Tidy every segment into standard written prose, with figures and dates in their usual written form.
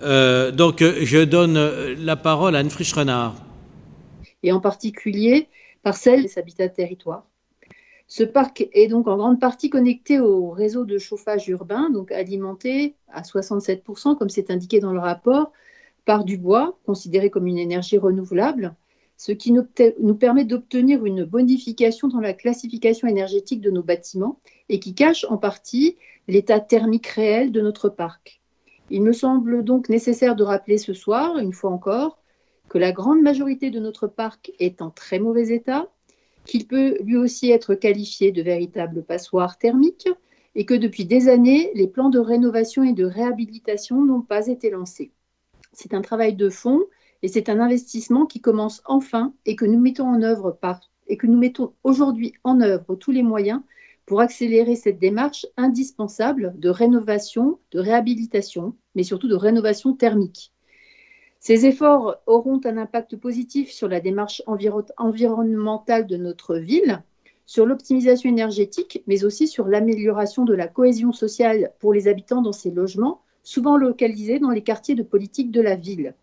Je donne la parole à Anne Frisch-Renard. Et en particulier parcelles et habitats territoires. Ce parc est donc en grande partie connecté au réseau de chauffage urbain, donc alimenté à 67%, comme c'est indiqué dans le rapport, par du bois, considéré comme une énergie renouvelable, ce qui nous permet d'obtenir une bonification dans la classification énergétique de nos bâtiments et qui cache en partie l'état thermique réel de notre parc. Il me semble donc nécessaire de rappeler ce soir, une fois encore, que la grande majorité de notre parc est en très mauvais état, qu'il peut lui aussi être qualifié de véritable passoire thermique et que depuis des années, les plans de rénovation et de réhabilitation n'ont pas été lancés. C'est un travail de fond et c'est un investissement qui commence enfin et que nous mettons aujourd'hui en œuvre tous les moyens pour accélérer cette démarche indispensable de rénovation, de réhabilitation, mais surtout de rénovation thermique. Ces efforts auront un impact positif sur la démarche environnementale de notre ville, sur l'optimisation énergétique, mais aussi sur l'amélioration de la cohésion sociale pour les habitants dans ces logements, souvent localisés dans les quartiers de politique de la ville.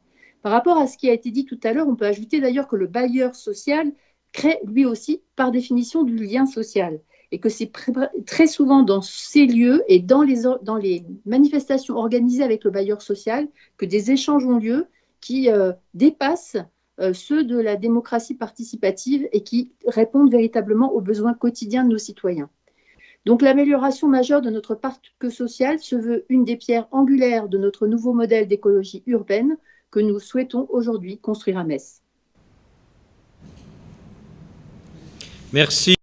Par rapport à ce qui a été dit tout à l'heure, on peut ajouter d'ailleurs que le bailleur social crée lui aussi, par définition, du lien social et que c'est très souvent dans ces lieux et dans les manifestations organisées avec le bailleur social que des échanges ont lieu qui dépassent ceux de la démocratie participative et qui répondent véritablement aux besoins quotidiens de nos citoyens. Donc l'amélioration majeure de notre parc social se veut une des pierres angulaires de notre nouveau modèle d'écologie urbaine que nous souhaitons aujourd'hui construire à Metz. Merci.